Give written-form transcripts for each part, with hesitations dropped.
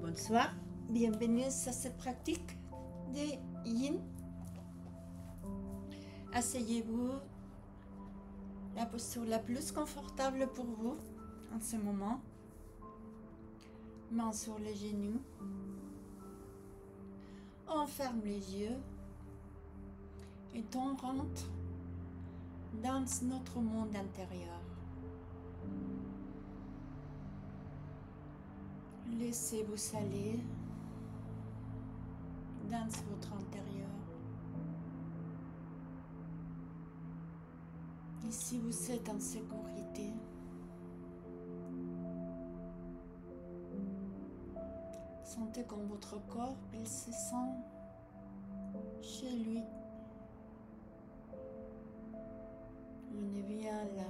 Bonsoir, bienvenue à cette pratique de Yin. Asseyez-vous la posture la plus confortable pour vous en ce moment. Mains sur les genoux. On ferme les yeux et on rentre dans notre monde intérieur. Laissez-vous aller dans votre intérieur. Ici, vous êtes en sécurité. Sentez comme votre corps, il se sent chez lui. On est bien là.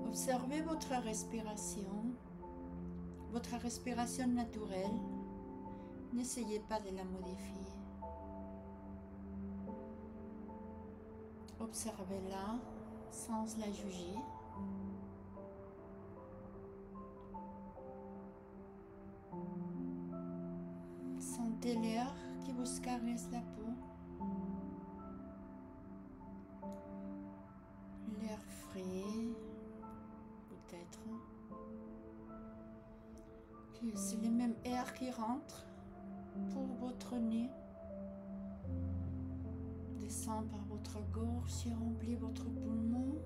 Observez votre respiration naturelle. N'essayez pas de la modifier. Observez-la sans la juger. Sentez l'air qui vous caresse la peau. L'air frais, peut-être. C'est le même air qui rentre pour votre nez. Descend par votre gorge et remplit votre poumon.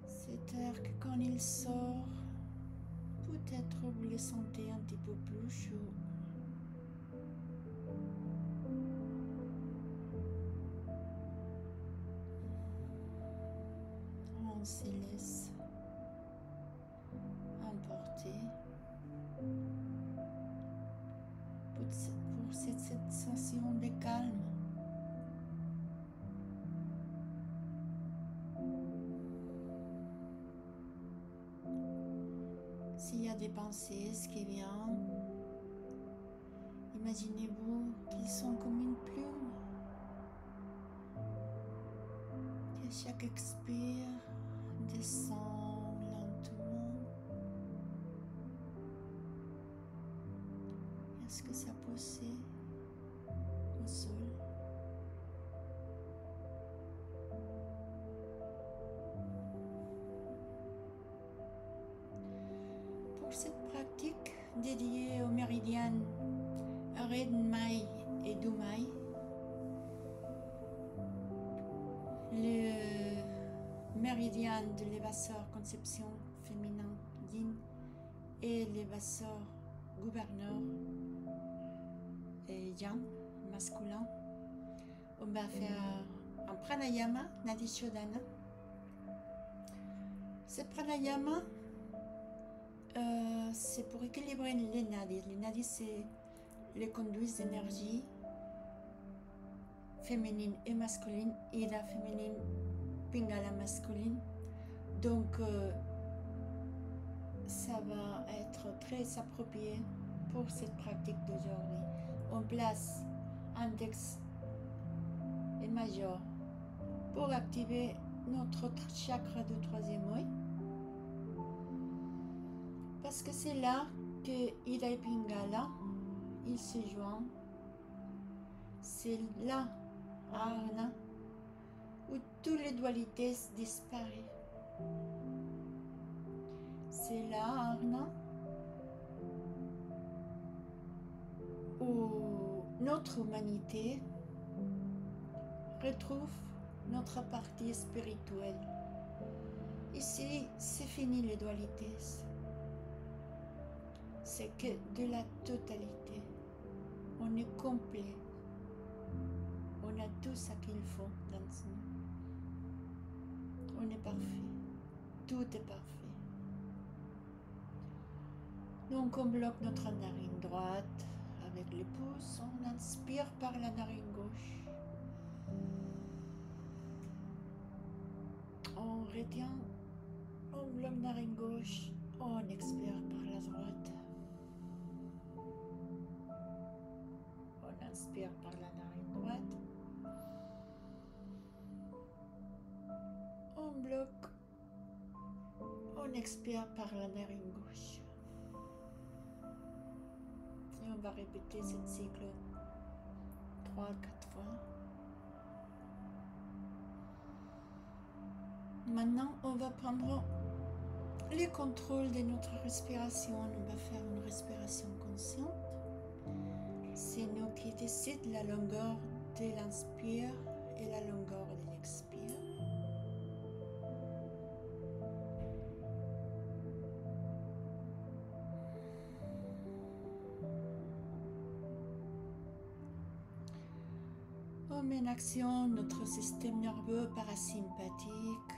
Cet air que quand il sort, peut-être vous le sentez un petit peu plus chaud. On se laisse emporter pour cette sensation de calme. S'il y a des pensées qui viennent, imaginez-vous qu'ils sont comme une plume. Et chaque expire descend lentement. Est-ce que ça poussait au sol? Pour cette pratique dédiée aux méridiennes Red-Mai et Du-Mai, le méridien de l'évasseur conception féminin Yin et l'évasseur gouverneur et Yang masculin, on va faire un pranayama Nadi Shodhana. Ce pranayama, c'est pour équilibrer les nadis. Les nadis, c'est les conduits d'énergie féminine et masculine, Ida féminine, Pingala masculine. Donc, ça va être très approprié pour cette pratique d'aujourd'hui. On place index et majeur pour activer notre chakra du troisième œil. Parce que c'est là que Ida et Pingala, ils se joignent. C'est là, Arna, où toutes les dualités disparaissent. C'est là, Arna, où notre humanité retrouve notre partie spirituelle. Ici, c'est fini les dualités. C'est que de la totalité. On est complet. On a tout ce qu'il faut dans nous. On est parfait. Tout est parfait. Donc on bloque notre narine droite avec les pouces. On inspire par la narine gauche. On retient. On bloque la narine gauche. On expire par la droite. On inspire par la narine droite. On bloque expire par la narine gauche. Et on va répéter ce cycle 3 à 4 fois. Maintenant, on va prendre le contrôle de notre respiration. On va faire une respiration consciente. C'est nous qui décidons la longueur de l'inspire et la longueur de l'expire. On met en action notre système nerveux parasympathique.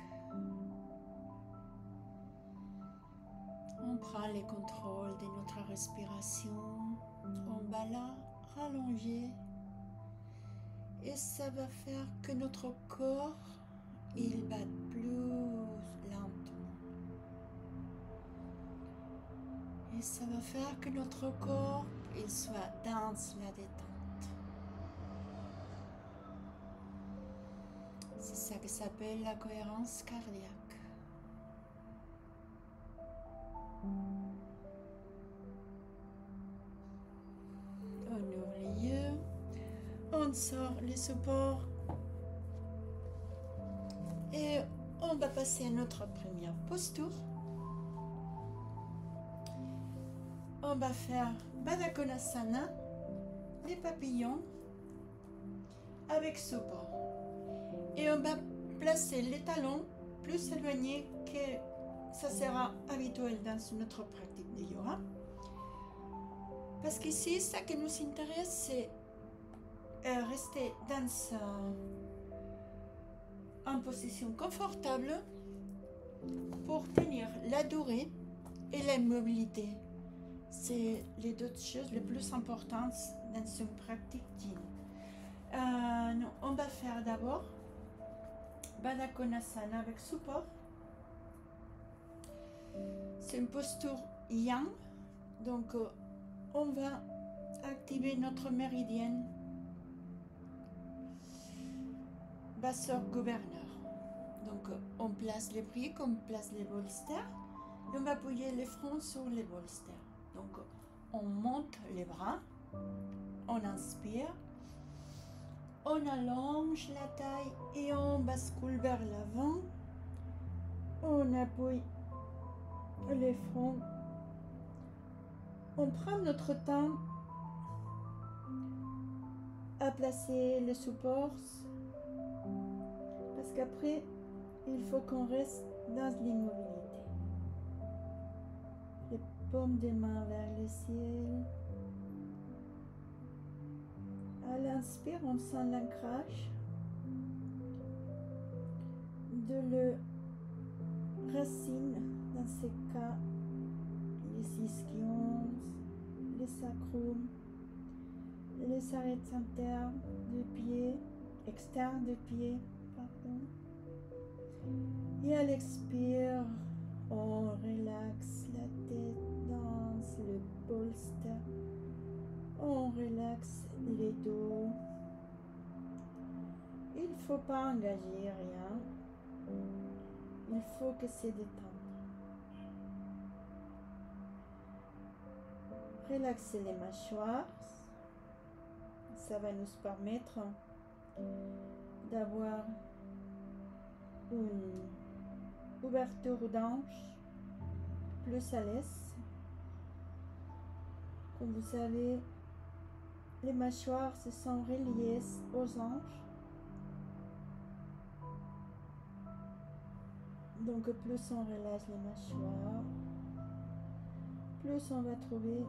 On prend le contrôle de notre respiration. On va la rallonger. Et ça va faire que notre corps, il batte plus lentement. Et ça va faire que notre corps, il soit dans la détente. C'est ça qui s'appelle la cohérence cardiaque. On ouvre les yeux, on sort les supports et on va passer à notre première posture. On va faire Baddha Konasana, les papillons avec support. Et on va placer les talons plus éloignés que ça sera habituel dans notre pratique de yoga. Parce qu'ici, ce qui nous intéresse, c'est rester en position confortable pour tenir la durée et la mobilité. C'est les deux choses les plus importantes dans une pratique yin. On va faire d'abord Baddha Konasana avec support. C'est une posture yang, donc on va activer notre méridienne basseur gouverneur. Donc on place les briques, on place les bolsters, et on va appuyer les fronts sur les bolsters. Donc on monte les bras, on inspire, on allonge la taille et on bascule vers l'avant. On appuie les fronts. On prend notre temps à placer les supports parce qu'après, il faut qu'on reste dans l'immobilité. Les paumes des mains vers le ciel. À l'inspire, on sent l'ancrage de le racine, dans ces cas, les ischions, les sacrum, les arêtes internes de pied, externes de pied, pardon. Et à l'expire, on relaxe la tête dans le bolster. On relaxe les dos. Il ne faut pas engager rien. Il faut que c'est détendre. Relaxer les mâchoires. Ça va nous permettre d'avoir une ouverture d'ange plus à l'aise. Comme vous savez, les mâchoires se sont reliées aux anges. Donc plus on relâche les mâchoires, plus on va trouver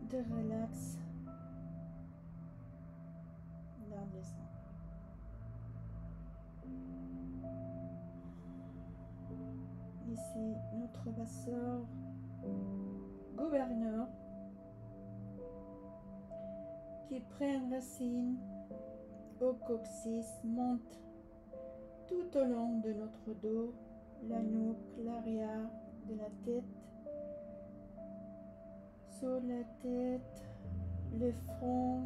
de relax dans le sang. Ici, notre basseur gouverneur qui prend racine au coccyx, monte tout au long de notre dos, la nuque, l'arrière de la tête, sur la tête, le front,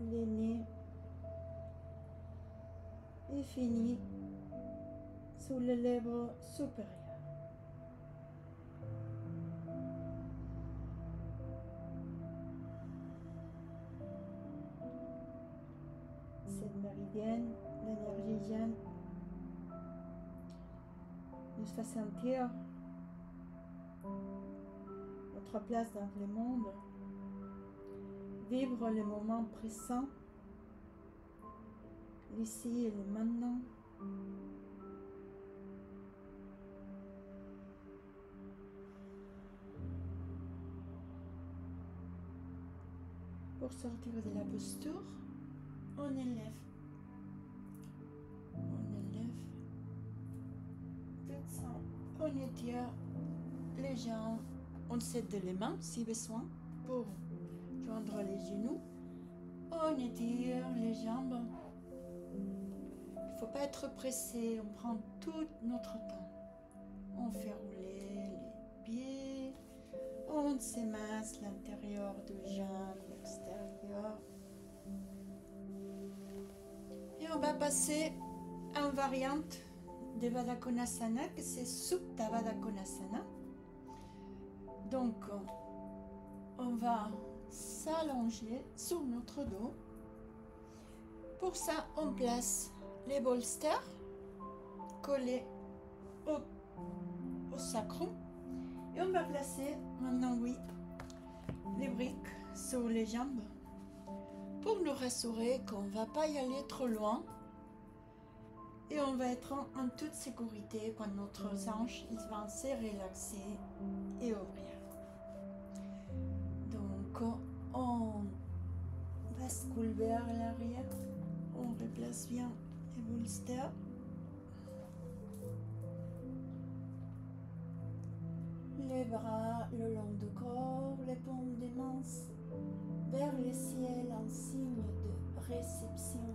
les nez, et finit sous les lèvres supérieures. Cette méridienne, l'énergie yin, nous fait sentir notre place dans le monde, vivre le moment présent, l'ici et le maintenant. Pour sortir de la posture, on élève tout ça, on étire les jambes, on s'aide les mains si besoin pour joindre les genoux, on étire les jambes. Il ne faut pas être pressé, on prend tout notre temps. On fait rouler les pieds, on s'émasse l'intérieur de jambe, l'extérieur. Et on va passer en variante de Baddha Konasana, que c'est Supta Baddha Konasana. Donc, on va s'allonger sur notre dos. Pour ça, on place les bolsters collés au sacrum. Et on va placer maintenant, les briques sur les jambes pour nous rassurer qu'on ne va pas y aller trop loin. Et on va être en toute sécurité quand notre hanche va se relaxer et ouvrir. Donc, on bascule vers l'arrière. On replace bien les bolsters. Les bras le long du corps, les paumes des mains vers le ciel en signe de réception.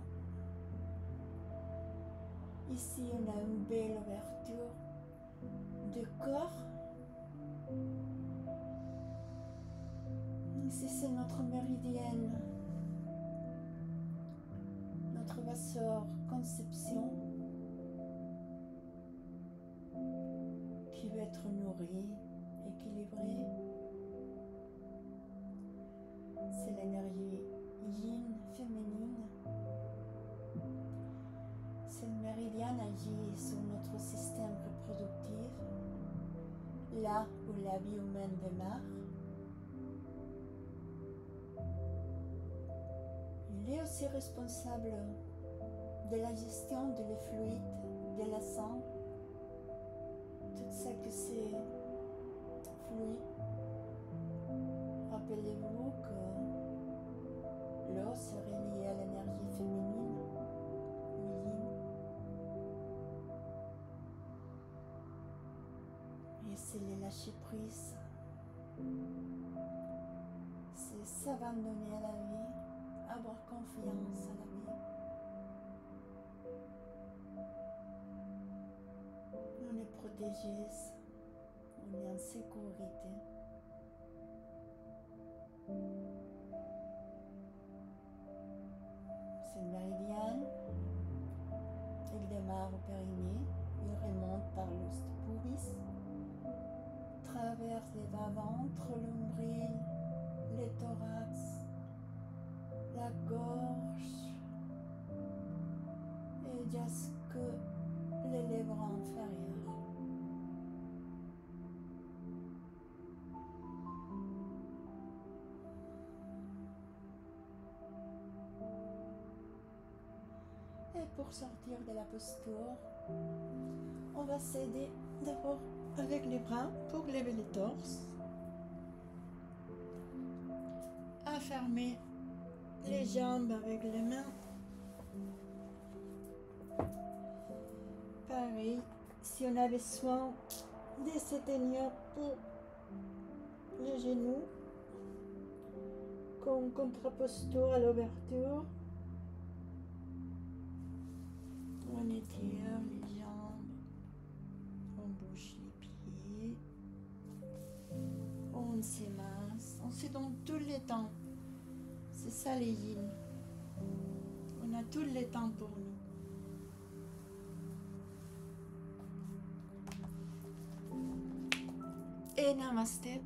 Ici, on a une belle ouverture de corps. Ici, c'est notre méridienne, notre vasseur conception qui va être nourri, équilibré. C'est l'énergie yin féminine. Cette méridienne agit sur notre système reproductif, là où la vie humaine démarre. Il est aussi responsable de la gestion de les fluides, de la sang, tout ce que c'est fluide. Rappelez-vous que l'eau serait liée à l'énergie féminine, le yin. Et c'est le lâcher prise. C'est s'abandonner à la vie, avoir confiance à la vie. On est protégé, on est en sécurité. C'est le méridien, il démarre au périnée, il remonte par l'os du pubis, traverse les bas-ventres, l'ombril, les thorax, la gorge et jusque les lèvres inférieures. Et pour sortir de la posture, on va s'aider d'abord avec les bras pour lever le torse, à fermer les jambes avec les mains. Pareil, si on a besoin de se tenir pour les genoux, comme contre-posture à l'ouverture, on étire les jambes, on bouge les pieds, on s'émasse, on se donne tout le temps. C'est ça les yin. On a tout le temps pour nous. et Namaste.